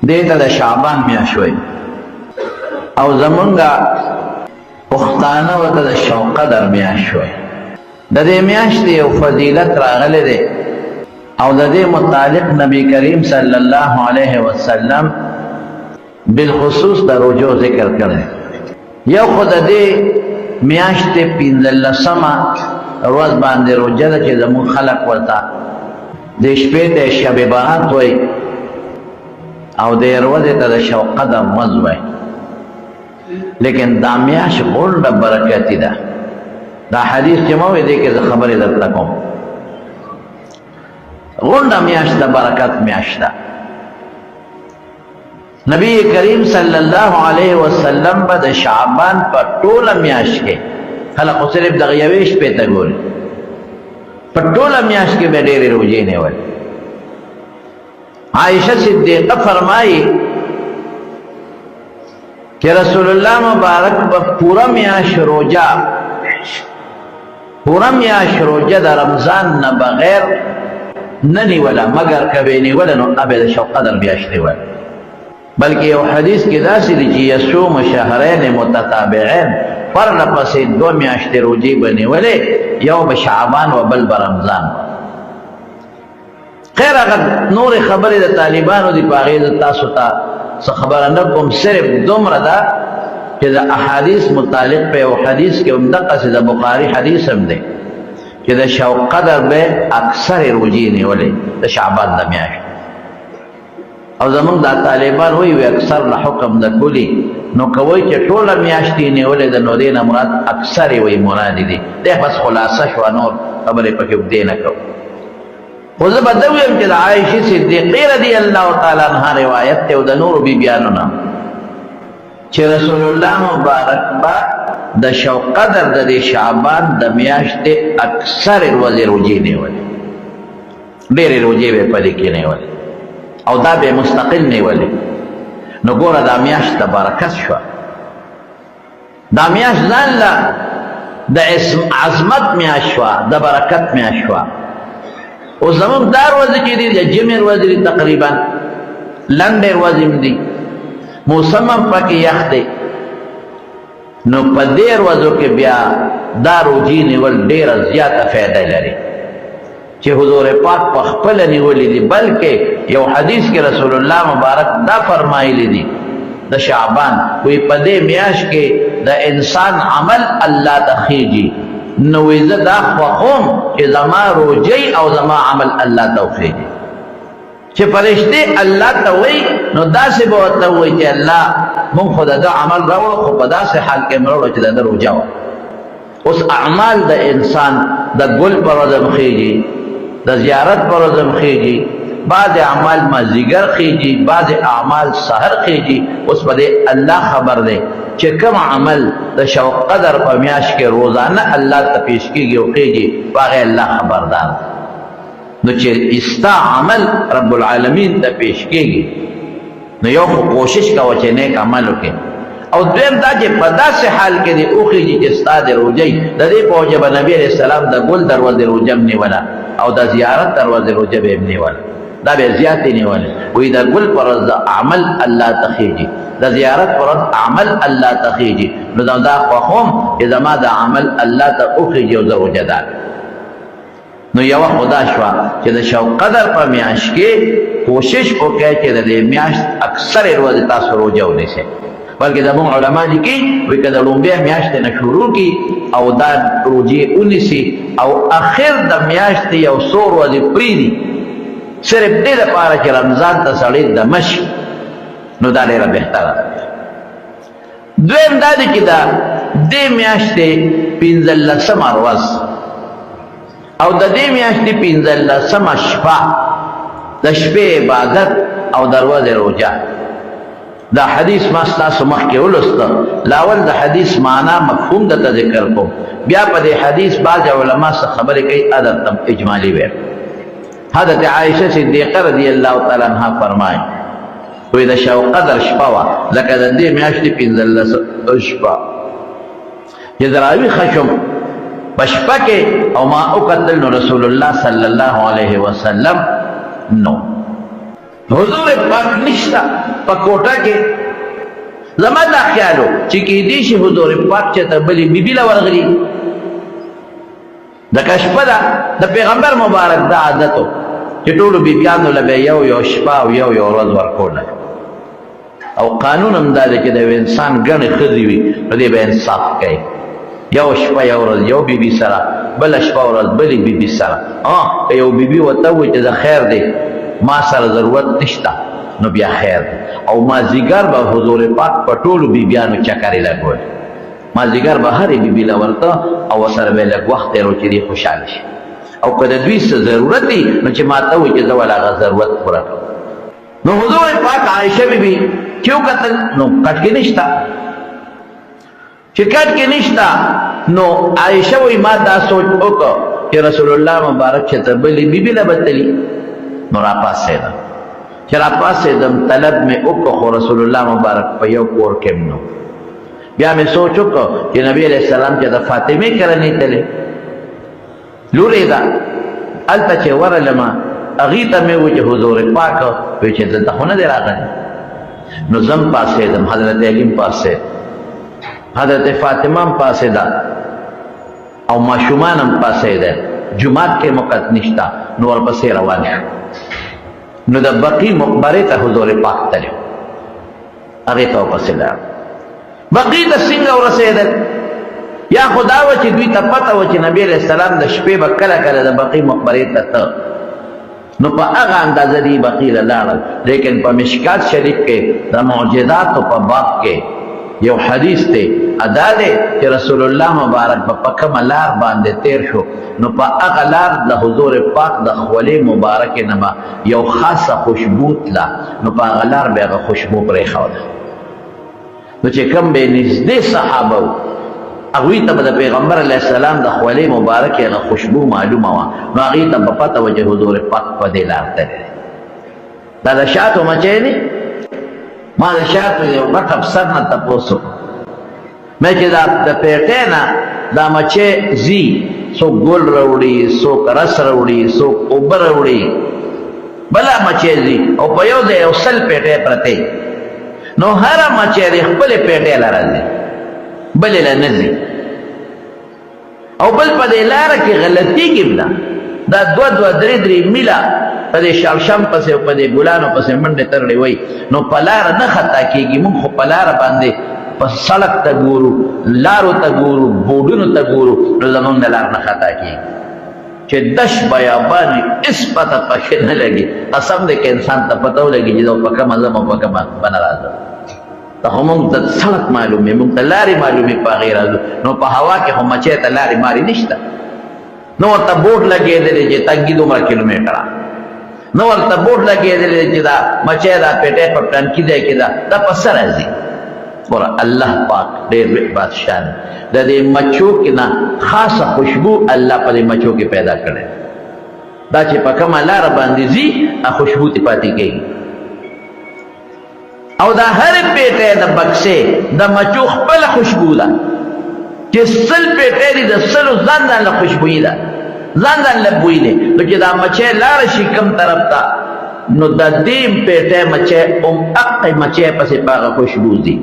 دیتا دا شعبان میاشوی او زمونگا پختانه و دا شو قدر میاشوی دا دی میاشتی او فضیلت راغلی دی او دا دی متعلق نبی کریم صلی اللہ علیہ وسلم بالخصوص دا رجوع ذکر کرے یو خود دی میاشتی پینزلسما روز باندې روجه ده چې زمون خلق ورته د شپې ته شب برات وایي او د ورځې ته د شب قدر ورځ وایي لیکن دا میاشت غونډه برکتي ده دا حدیث چې ما وایي دی کې زه خبرې درته کوم غونډه میاشت د برکت میاشت ده نبی کریم صلی الله علیه وسلم به د شعبان په ټوله میاشت کې خلق صرف دغه یوې شپې ته ګوري په ټوله میاشت کې به ډېرې روژې نیول عائشہ صدیقه فرمایي کہ رسول اللہ مبارک با پورا میاشت روجہ دا رمضان نہ بغیر ننی ولا مگر کبھی نیولا نو ابد شو قدر بیاشتی ولا بلکہ یو حدیث کی داسی دی چی یسوم شہرین متتابعین فرن پسی دو میاشتی روجی بنی ولے یو بشعبان و بل برمضان خیر اگر نور خبری دا طالبانو دی پاغید تاسو تا خبرنکم صرف دمر دا کہ دا احادیث متعلق پہ او حدیث کے امدقہ سے دا بخاری حدیث ہم دے کہ دا شو قدر بے اکثر روجی نیولے دا شعبان دا میاشت او زمان دا طالبان ہوئی وی اکثر لحکم دا کلی نو کوئی چه طول میاشتی نیولی دا نو دین مراد اکثر وی مرادی دی دیکھ بس خلاصہ شو نور خبری پکیو دینکو خوزب دویم چه دا عائشی صدیقی رضی اللہ تعالی عنہ روایت تے و دا نور بی بیانونا چه رسول اللہ مبارک با دا شو قدر دا دی شعبان دا میاشتی اکثر روزی روجی نیولی دیر روجی بے پدی کی نیولی او دا به مستقل نیولی نو ګوره دا میاشت د برکت شوه دا میاشت ځان له د عظمت میاشت شوه د برکت میاشت شوه او زموږ دا ورځې چې دي د جمعې ورځې دي تقریبا لنډې ورځې هم دي موسم هم پکې یخ دی نو په دې ورځو کې بیا دا روجې نیول ډېره زیاته فایده لري چې حضور پاک په خپل نیولې دي بلکې یو حدیث کې رسول الله مبارک دا فرمایلی دي د شعبان وی په دې میاشت کې د انسان عمل الله ته خېږي نو زه دا خوښوم چې زما روجي او زما عمل الله ته خېږي چې فرشتي الله ته وی نو داسې به ورته وی چې الله مونږ خو دا عمل راوړو خو په داسې حال کې مړو چې دا روجا و اوس اعمال د انسان د ګل پر ورځ خېږي د زیارت پر ورځ خېږي بعض اعمال مازیګر خېږي بعض اعمال سحر خېږي اوس په دې الله خبر دی چې کوم عمل د شو قدر په میاشت کې روزانه الله ته پیش کیږي او خېږي هغه الله خبردار نو چې استا عمل رب العالمین ته پیش کیږي نو یو کوشش کوه چې نیک عمل وکړي او دویم دا چې په داسې حال کې دی او خېږي چې ستا د روجۍ د دې په وجه به نبي علیه السلام د ګل دروازې روجه هم نیوله او د زیارت دروازې روجه به هم نیوله دا به زیاتې نیولې وایي د ګل پر ورځ د عمل الله ته خېږي د زیارت پر ورځ عمل الله ته خېږي نو دا خوښوم چې زما د عمل الله ته وخېږي او زه روجه دار نو یوه خدا شوه چې د شو قدر په میاشت کې کوشش وکړئ چې د دې میاشت اکثرې ورځې تاسو روجه ونیسئ بلکې زموږ علما لیکي وایي که د لومبۍ میاشتې نه شروع کړي او دا روجې ونیسي او اخر د میاشتې یو څو ورځې پرېږدي صرف دې لپاره چې رمضان ته سړی دمه شي نو دا ډېره بهتره ده دویم دا دی چې دا دې میاشتې پنځلسمه ورځ او د دې میاشتې پنځلسمه شپه د شپې عبادت او د ورځې روژه دا حدیث ما ستاسو مخکې ولوسته لاول د حدیث معنا مفهوم درته ذکر کوم بیا په دې حدیث بعض علما څه خبرې کوي ادب اجمالي وي حضرت عائشہ صدیقہ رضی اللہ تعالی عنہ فرمائے وی دا شو قدر شپا وا لکه د دې میاشتې پنځلس شپه چې دراوی خشم پشپا کې او ما وکتل نو رسول الله صلی الله علیه وسلم نو حضور پاک نشتا پا کوټه کې زما دا خیالو چې کېدی شي حضور پاک چېرته بلې بیبي له ورغلي لکه شپه ده د پیغمبر مبارک دا عادت و چې ټولو بیبیانو له به یو شپه او یو ورځ ورکوله او قانون هم دا دی چې د یو انسان ګڼې ښځې وي نو دی به انصاف کوي یو شپه یو ورځ یو بیبي سره بله شپه ورځ بلې بیبي سره که یو بیبي ورته ووایي چې د خیر دی ما سره ضرورت نشته نو بیا خیر دی او مازدیګر به حضور پاک په ټولو بیبیانو چکرې لګول مازدیګر به هرې بیبي له ورته او ورسره به یې لږ وخت تېر و چې دی خوشحاله شي او که د دوی څه ضرورت دی نو چې ما ته وایي چې زه ول هغه ضرورت پوره کړم نو حضور پاک عایشه بیبي چې وکتل نو کټ کې نشته چې کټ کې نشته نو عایشه وایي ما دا سوچ وکړ چې رسول الله مبارک چې ته بلې بیبي له به تلي نو را پاسېدم چې را پاسېدم طلب مې وکړ خو رسول الله مبارک په یو کور کې نو بیا مې سوچ وکړ چې نبی علیه السلام چې د فاطمې کره نه تللی لورې ده هلته چې ورغلمه هغې ته مې وویل چې حضور پاک وایي چې دلته خو نه دی راغلی نو زم پاسېدم حضرت علي هم پاسېد حضرت فاطمه هم پاسېده او ماشومان هم پاسېده جماعت کې موقت نشته نو ورپسې روان شو نو د بقي مقبرې ته حضور پاک تللی هغې ته ورپسې لاړ بقي ته څنګه ورسېدل یا خو دا وه چې دوی ته پته وه چې نبي علیه السلام د شپې به کله کله د بقي مقبرې ته ته نو په هغه اندازه دی بقي له لاړل لیکن په مشکات شریف کې د معجزاتو په باب کې یو حدیث دی ادا دی چې رسول الله مبارک په کومه لار باندې تیر شو نو په هغه لار د حضور پاک د خولې مبارکې نه به یو خاصه خوشبو تله نو په هغه لار به هغه خوشبو پرېښوده نو چې کوم به نږدې صحابه وو هغوی ته به د پیغمبر علیه السلام د خولې مبارکې هغه خوشبو معلومه وه نو هغې ته به پته وه چې حضور پاک په دې لار تللی دا د شاتو مچی دی ما د شاتو یو غټ افسر نه تپوس وکړو مې چې د پیټۍ نه دا مچی ځي څوک ګل راوړي څوک رس راوړي څوک اوبه راوړي بله مچی ځي او په یو ځای یو سل پیټۍ پرتې نو هره مچی د خپلې پیټۍ له راځي بلې له نه ځي او بل په دې لاره کې غلطېږي بله دا دوه درې میله په دې شړشم پسې او په دې ګلانو پسې منډې ترړې وای نو په لاره نه خطا کېږي مونږ خو په لاره باندې په سړک ته ګورو لارو ته ګورو بوډونو ته ګورو نو زمونږ د لار نه خطا کېږي چې دش بیابان هېڅ پته پکې نه لګي قسم دی که انسان ته پته ولګي چې زه په کومه ځم او په کومه به نه راځم ته خو مونږ ته سړک معلومې مونږ ته لارې معلومې په هغې راځو نو په هوا کې خو مچۍ ته لارې مارې نشته نو ورته بوټ لګېدلی چې تنګي دومره کیلومیټره نو ورته بوټ لګېدلی چې دا مچۍ دا پیټۍ په ټنکي ځای کې ده دا په څه راځي ګوره الله پاک ډېر لوی بادشاه دی د دې مچو کې نه خاصه خوشبو الله په دې مچو کې پیدا کړی دا چې په کومه لاره باندې ځي خوشبو ترې پاتې کېږي او دا هرې پیټۍ د بکسې د مچو خپله خوشبو ده چې سل پیټۍ دي د سلو ځان له خوشبویي ده ځان له بوی دی نو چې دا مچۍ لاړه شي کوم طرف ته نو د دې پیټۍ مچۍ هم هغې مچۍ پسې په هغه خوشبو ځي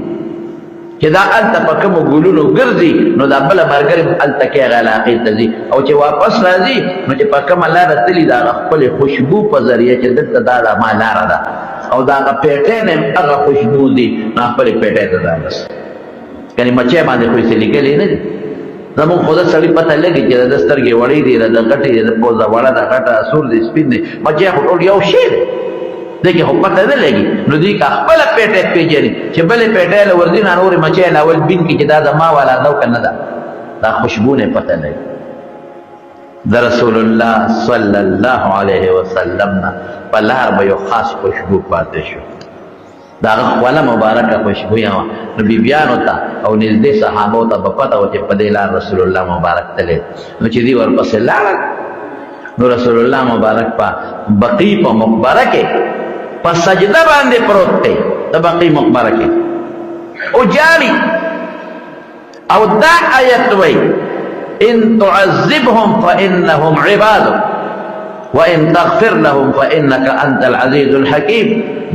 چې دا هلته په کومو ګلونو ګرځي نو دا بله ملګرې هلته کې هغه علاقې ته ځي او چې واپس راځي نو چې په کومه لاره تلي د هغه خپلې خوشبو په ذریعه چې دلته دا ما لاره ده او د هغه پیټۍ نه هم هغه خوشبو ځي نو خپلې پیټۍ ته ځان رسي یعنې مچۍ باندې خو یې څه لیکلي نه دي زمونږ خو د سړي پته لګي چې د سترګې وړې دي د غټې د پوزه وړه ده غټه سور دی سپین دی مچۍ خو ټول یو شی دی دې کې خو پته نه لګي نو دوی که خپله پیټۍ پېژني چې بلې پیټۍ له ورځي نه نورې مچۍ له اول بین کې چې دا زما والا ده او که نه ده دا خوشبو نه پته لګي د رسول الله صلی الله علیه وسلم نه په لار به یو خاص خوشبو پاتې شو دا هغه خوله مبارکه خوشبویه وه نو بیبیانو ته او نږدې صحابو ته به پته وه چې په دې لار رسول الله مبارک تللی نو چې دوی ورپسې لاړل نو رسول الله مبارک په بقي په مقبره کې په سجده باندې پروت دی د بقي مقبره کې او جاري او دا آیت وی ان تعذبهم فانهم عبادك وَإِن تَغْفِرْ لَهُمْ فَإِنَّكَ أَنْتَ الْعَزِيزُ الْحَكِيمُ.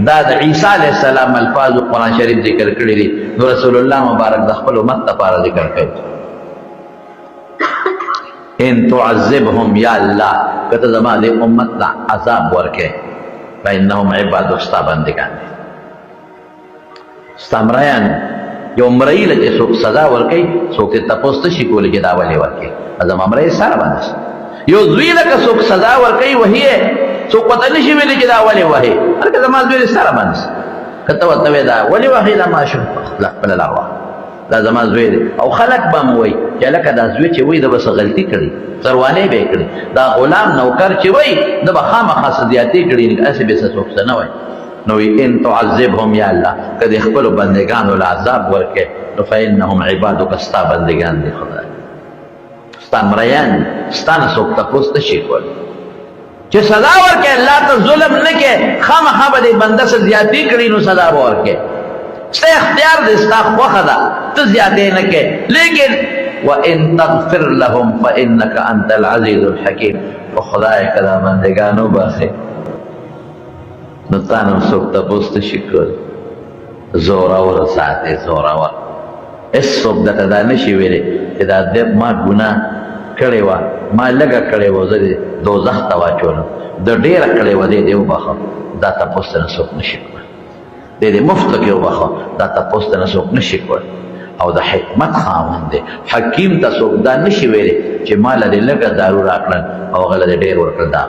دا د عیسی علیہ السلام الفاظ قرآن شریف ذکر کړی دي، نو رسول الله مبارک د خپل امت لپاره ذکر کړي. ان تعذبهم یا الله، کته زما د امت لا عذاب ورکه، فإنهم عبادك ستا بندگان دي. ستا مریان یو مری له چې څوک سزا ورکوي، څوک ته تپوس ته شي کولی چې دا ولې ورکوي، زما مری سره باندې یو زوی له که څوک سزا ورکوي وهي څوک پته نشي ویلی چې دا ولې وهي، هلکه زما زوی سره باندې که ته ورته وایې دا ولې وهي، دا ماشوم خپله لار وه، دا زما زوی دی. او خلک به م وایي چې هلکه دا زوی چې وایي ده به څه غلطي کړي، څروانۍ به یې کړي، دا غلام نوکر چې وایي ده به خامخا څه زیاتې کړي، هسې به څه څوک څه نه وایي. نو ان تعذبهم یا الله، که د خپلو بندګانو له عذاب ورکې، نو فإنهم عبادک، ستا بندګان دي خدای، ستا مریان دي، ستا نه څوک تپوس نه شي کولی. چې سزا ورکې الله ته ظلم نه کې، خامخا به دې بنده څه زیاتې کړي نو سزا به ورکې، ستا اختیار دی، ستا خوښه ده، ته زیاتې نه کې. لیکن وَإِن تَغْفِرْ لَهُمْ فَإِنَّكَ أَنْتَ الْعَزِيزُ الْحَكِيمُ. خو خدای که دا بندګان وبخښې نو تا نه څوک تپوس نه شي کولی. زورور ساتې، زورور، هېڅوک درته دا نه شي ویلی چې دا ما ګناه کړې وه، ما لږه کړې وه، زه دې دوزخ ته واچولم، د ډېره کړې وه دې وبخښه، دا تپوس ته نه څوک نه شي کولی. دې مفته کې وبخښه، دا تپوس ته نه څوک نه شي کولی. او د حکمت خاوند دی، حکیم ته څوک دا نه شي ویلی چې ما له دې لږه دارو راکړل او هغه له دې ډېر ورکړل، دا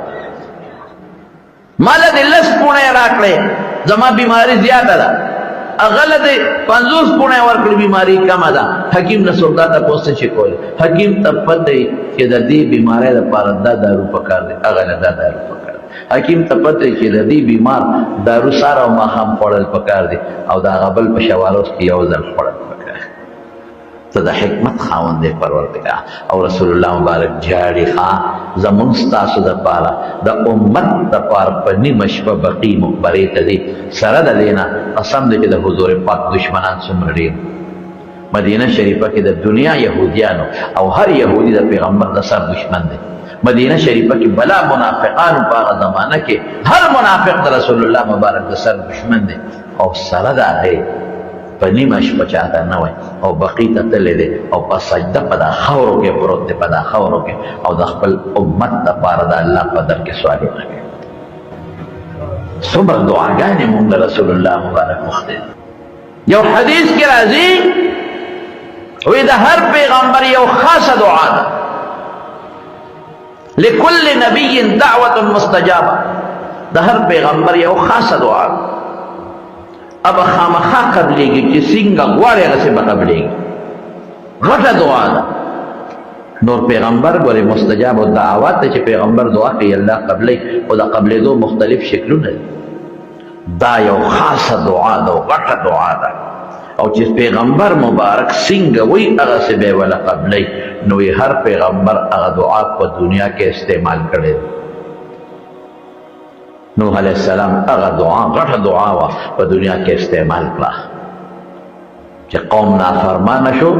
ما له دې لس پوڼې راکړې، زما بیماري زیاته ده، هغه له دې 50 پوڼې ورکړې، بیماري کمه ده. حکیم نه څوک دا تپوس نه شي کولی. حکیم ته پته وي چې د دې بیمارۍ لپاره دا دارو پکار دی، هغه له دا دارو پکار دی. حکیم ته پته وي چې د دې بیمار دارو ساره او ماښام خوړل پکار دی، او د هغه بل په شواروز کې یو ځل خوړل پکار. ته د حکمت خاوند دی پروردګار. او رسول الله مبارک جاړي ښه زمونږ ستاسو دپاره د امت دپاره په نیمه شپه بقي مقبرې ته ځي. سره د دې نه قسم دی چې د حضور پاک دشمنان څومره ډېر. مدینه شریفه کې د دنیا یهودیانو او هر یهودي د پیغمبر د سر دشمن دی. مدینه شریفه کې بلا منافقانو په هغه زمانه کې هر منافق د رسول الله مبارک د سر دشمن دی. او سره د هغې په نیمه شپه چاته نه وای او بقي ته تللی دی او په سجده په دا خاورو کې پروت دی، په دا خاورو کې، او د خپل امت دپاره د الله په در کې سوالونه کوي. څومره دعاګانې مونږ د رسول الله مبارک مخته دي. یو حدیث کې راځي وی د هر پیغمبر یو خاصه دعا ده، لكل نبي دعوة مستجابه. د هر پیغمبر یو خاصه دعا ده، اب خامخا قبلېږي چې څنګه غواړي هغسې به قبلېږي، غټه دعا ده. نور پیغمبر ګورې مستجاب الدعوات ته چې پیغمبر دعا کوي الله قبلوي، خو د قبلېدو مختلف شکلونه دي. دا یو خاصه دعا ده او غټه دعا ده، او چې پیغمبر مبارک څنګه وایي هغسې به یې وله قبلوي. نو هر پیغمبر هغه دعا په دنیا کې استعمال کړې ده. نوح علیہ السلام هغه دعا غټه دعا وه په دنیا کې استعمال کړه چې قوم نافرمانه شو،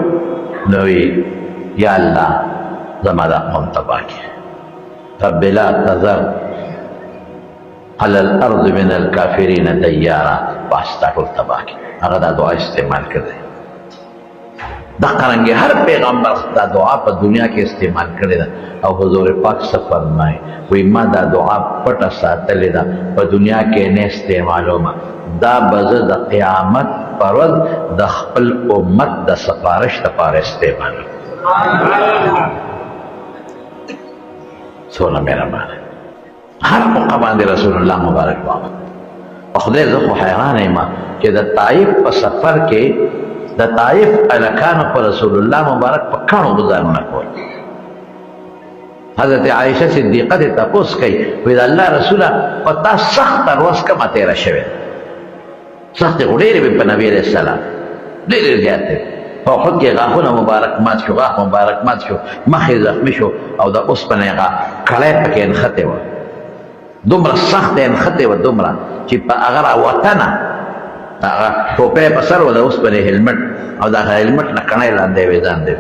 نو یا الله زما دا قوم تباه کړي، رب لا تذر على الارض من الكافرین دیارا، بس دا ټول تباه کړي. هغه دا دعا استعمال کړی. دا قرنګې هر پیغمبر دا دعا په دنیا کې استعمال کړې ده. او حضور پاک څه فرمایي، وایي ما دا دعا پټه ساتلې ده، په دنیا کې نه استعمالومه، دا به زه د قیامت پر ورځ د خپل امت د سفارش لپاره استعمالوم. څومره مهربانه هر موقع باندې رسول الله مبارک واغ. خدای زه خو حیرانه یم چې د طایف په سفر کې د طایف الکانو پر رسول الله مبارک په کاڼو ګزارونه کول. حضرت عائشہ صدیقه ته تپوس کوي، وایي د الله رسوله په تا سخته ورځ کومه تېره شوې؟ سختې خو ډېرې وې په نبي علیه السلام، ډېرې زیاتې. په احد کې غاښونه مبارک مات شو، غاښ مبارک مات شو، مخ یې زخمي شو، او د اوسپنې هغه کړۍ پکې نښتې وه، دومره سخته یې نښتې وه، دومره چې په هغه راوتنه هغه ټوپۍ په سر وه، د اوسپنې هلمټ، او د هغه هلمټ نه کڼۍ لاندې وې ځاندې،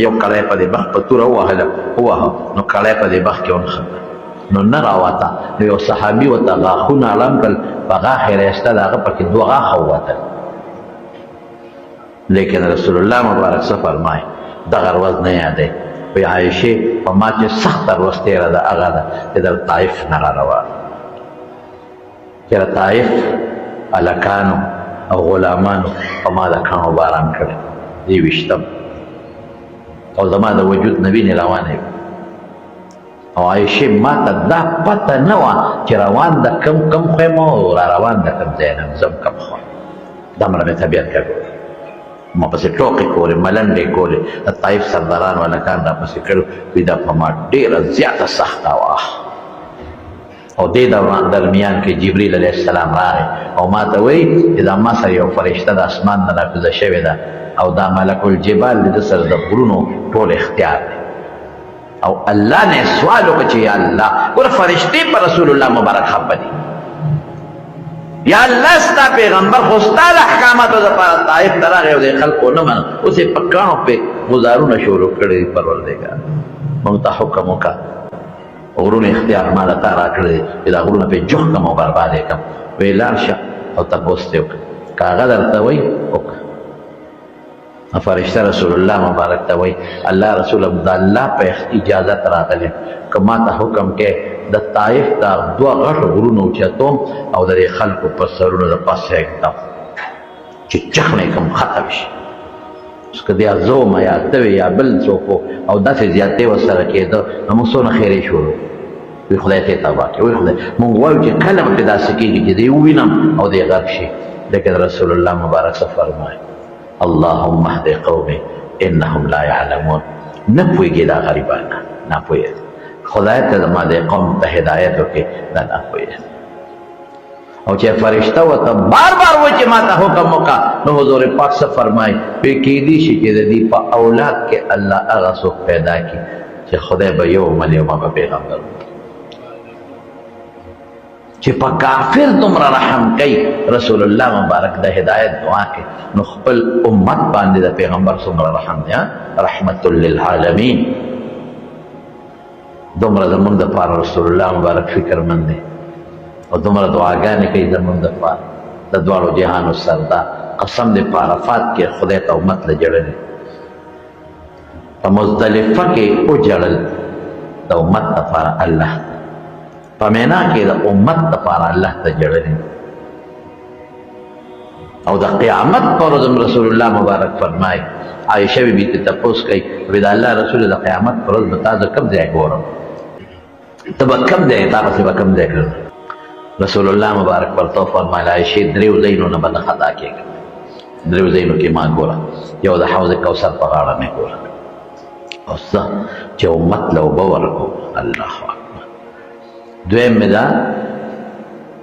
یو کړی په دې بخ په توره ووهله، نو کړی په دې بخ کې ونښته. نو نه راوته نو یو صحابي ورته غاښونه اړم کړل په غاښ یې رایسته د هغه پکې 2 غاښه ووتل لیکن رسول الله مبارک څه فرمایي دغه ورځ نه یادوي وایي عایشې په ما چې سخته ورځ تېره ده هغه ده چې د طایف نه راروان چېرې طایف هلکانو او غلامانو په ما د کاڼو باران کړی دی 20 او زما د وجود نه وینې روانې او عایشې ما ته دا پته نه وه چې روان د کم خوا یم او را روان د کم ځای نه ځم کم خوا دومره مې طبیعت کړی ما پسې ټوقې کولې ملنډې کولې د طایف سرداران هلکان را پسې کړو وي دا په ما ډېره زیاته سخته وه او دې درمیان کې جبریل علیه السلام راغی او ما ته وایي چې دا ما سره یو فرشته د اسمان نه راکوزه شوې ده او دا ملک الجبال د سر د غرونو ټول اختیار دی او الله نه سوال وکړه چې یا الله ګوره فرشتې په رسول الله مبارک خفه دي یا الله ستا پیغمبر خو ستا د احکاماتو دپاره طایف ته راغی او د خلکو نه منه اوس یې په کاڼو پې ګزارونه شروع کړي دي پروردګار موږ ته حکم وکړه غرونه اختیار ما له تا راکړی دی چې دا غرونه پې جوخ کړم او برباد یې کړم ویې لاړ شه او تپوس دې وکړه که هغه درته وایي وکړه فرشته رسول الله مبارک ته وایي الله رسول د الله په اجازت راغلی که ما ته حکم کې د طایف دا 2 غټو غرونه اوچتوم او د دې خلکو په سرونو د پاسه ږدم چې چخنې کوم ختم شي اوس که بیا زه وم یا ته وې یا بل څوک او داسې زیاتې ورسره کېده نو موږ څونه خیرې شروع وی خدای ته تباه کړي وی خدای موږ وایو چې کله به داسې کېږي چې دې ووینم او دې غرق شي لیکن رسول الله مبارک څه فرمایي اللهم اهد قومي انهم لا يعلمون نه پوهېږي دا غریبان نه پوهېږي خدای ته زما د قوم ته هدایت وکړي دا نه پوهېږي او چې فرشته ورته بار بار وایي چې ما ته حکم وکړه نو حضور پاک څه فرمایي وایي کیدی شي چې د دې په اولاد کې الله هغه څوک پیدا کړي چې خدای به یوم الیوم به پیغمبر چې په کافر دومره رحم کوي رسول الله مبارک د هدایت دعا کوي نو خپل امت باندې د پیغمبر څومره رحم دی رحمت للعالمین دومره زمونږ دپاره رسول الله مبارک فکرمند دی او دومره دعاګانې کوي زمونږ دپاره د دواړو جهانو سردار قسم دی په عرفات کې خدای ته امت له جړلې په مزدلفه کې وجړل د امت دپاره الله په مینا کې د امت دپاره الله ته جړلې او د قیامت پر ورځ رسول الله مبارک فرمایي عایشه بیبي ته تپوس کوي وایي د الله رسول د قیامت پر ورځ به تا زه کوم ځای ګورم ته به کوم ځای تا پسې به کوم ځای کړم رسول الله مبارک ورته وفرمایل عایشې 3 ځایونو نه به نه خطا کېږم 3 ځایونو کې ما ګوره یو د حوض کوثر په غاړه مې ګوره او څه چې امت له اوبه ورکړو الله اکبر دویم مې دا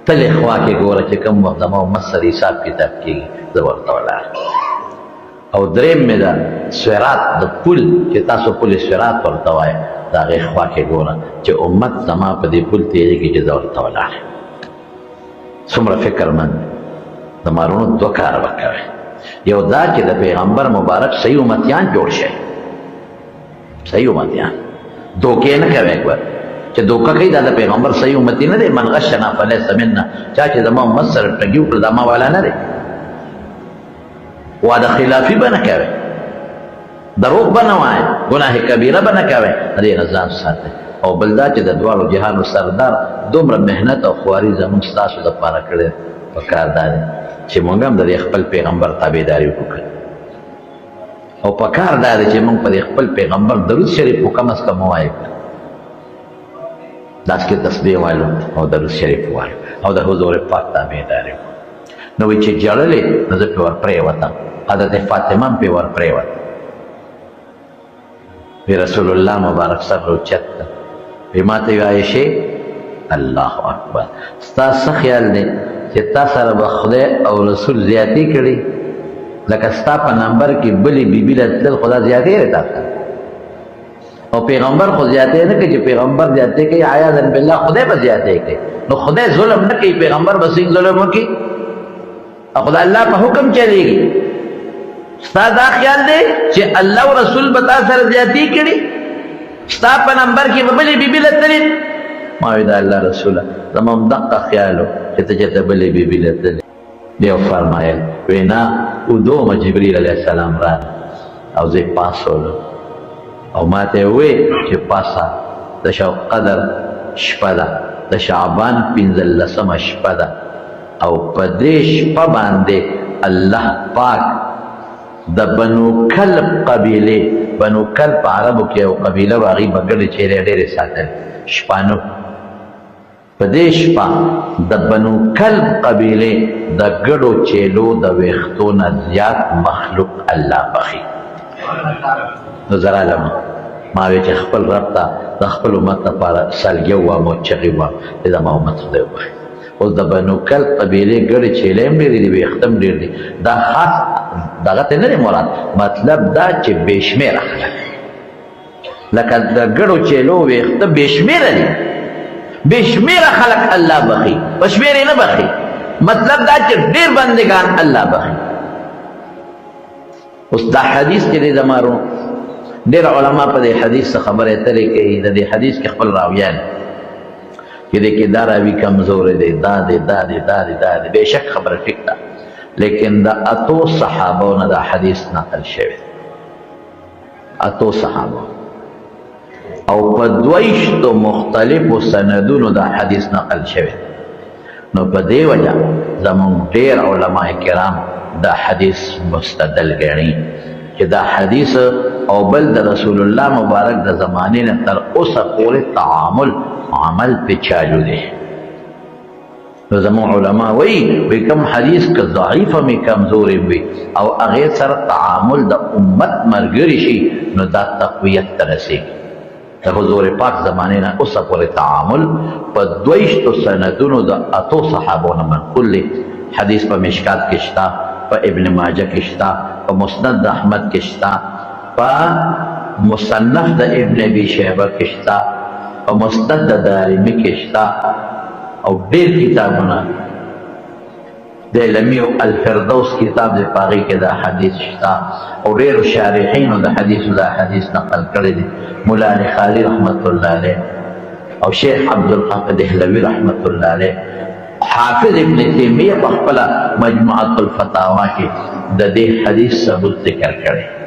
تلې خوا کې ګوره چې کوم وخت زما امت سره حساب کتاب کېږي زه ورته ولاړ او دریم مې دا سورات د پل چې تاسو پل سورات ورته وایئ د هغې خوا کې ګوره چې امت زما په دې پل تېرېږي چې زه ورته ولاړ څومره فکرمند د مارونو 2 کاره به کوئ یو دا چې د پیغمبر مبارک صحیح امتیان جوړ شئ صحیح امتیان دوکې نه کوئ ګوره چې دوکه کوي دا د پیغمبر صحیح امتی نه دی من غشنا فلیس منا چا چې زما امت سره ټګي وکړه دا ما والا نه دی وعده خلافي به نه کوئ دروغ به نه وایئ ګناه کبیره به نه کوئ د دې نه ځان ساتئ او بل دا چې د دواړو جهانو سردار دومره محنت او خواري زموږ ستاسو دپاره کړې پکار دا دی چې موږ هم د خپل پیغمبر تابعداري وکړو او پکار دا دی چې موږ په خپل پیغمبر درود شریف په کم از کم ووایو داس کې تسبیح وایو او درود شریف وایو او د حضور پاک تابعداري نو وایي چې جړلې نو زه پې ور پرېوتم حضرت فاطمه هم پې ور پرېوته وی رسول الله مبارک سر اوچت وی ما ته وی عایشې الله اکبر ستا څه خیال دی چې تا سره به خدای او رسول زیاتې کړي لکه ستا په نمبر کې بلې بیبي له تلل خدا زیاتې دی تا سره او پیغمبر خو زیاتې نه کوي چې پیغمبر زیاتې کوي عیاذا بالله خدای به زیاتې کوي نو خدای ظلم نه کوي پیغمبر به څنګه ظلم وکړي او خدای الله په حکم چلېږي ستا دا خیال دی چې الله او رسول به تا سره زیاتې کړي ستا په نمبر کې به بلې بیبي له تلل ما وی دا الله رسوله زما هم دقه خیال و چې ته چېرته بلې بیبي له تللی بیا فرمایل وی نه ودومه جبریل علیه السلام راغی او زه پاسولم او ما ته وی چې پاسه د شب قدر شپه ده د شعبان 15مه شپه ده او په دې شپه باندې الله پاک د بنو کلب قبیله بنو کلب عربو کې یو قبیله وه هغوی به ګډې چیرې ډېرې ساتل شپانه په دې شپه د بنو کلب قبیلې د ګډو چیلو د ویښتو نه زیات مخلوق الله بخي نو زه رالم ما وی چې خپل رب ته د خپل امت لپاره سلګۍ ووایم او چغې ووایم چې زما امت خدای وبخي اوس د بنو کلب قبیلې ګډې چیلې هم ډېرې دي ویښته هم ډېر دي دا خاص دغه ته نه دی مراد مطلب دا چې بې شمېره خلک لکه د ګډو چیلو ویښته بې شمېره دي بشمیره خلق الله بخي بشمیره نه بخي مطلب دا چې ډېر بندگان الله بخي اوس دا حدیث کې د زمارو ډېر علما په دې حدیث څخه خبرې اترې کوي د دې حدیث کې خپل راویان چې دې کې دا راوي کمزور دی دا دی بېشک خبره ټیک ده لیکن دا اتو صحابو نه دا حدیث نقل شوی اتو صحابو او په دویشتو مختلفو سندونو دا حدیث نقل شوی نو په دې وجه زموږ ډېر علما کرام دا حدیث مستدل ګڼي چې دا حدیث او بل د رسول الله مبارک د زمانې نه تر اوسه پورې تعامل عمل پې چالو دی نو زموږ علما وایي کوم حدیث که ضعیفه مې کمزورې وي او هغې سره تعامل د امت ملګري شي نو دا تقویت ته رسېږي د حضور پاک زمانې نه اوسه پورې تعامل په دویشتو سندونو د اتو صحابو نه منقول دی حدیث په مشکات کې شته په ابن ماجه کې شته په مسند د احمد کې شته په مصنف د ابن ابي شیبه کې شته په مسند د دارمي کې شته او ډېر کتابونه د علمي الفردوس کتاب د پاغي کې دا حدیث شته او ډېرو شارحینو د حدیثو دا حدیث نقل کړی دی مولا علی خالی رحمت الله علیه او شیخ عبدالحق دهلوی رحمت الله علیه حافظ ابن تیمیه په خپله مجموعة الفتاوا کې د دې حدیث ثبوت ذکر کړی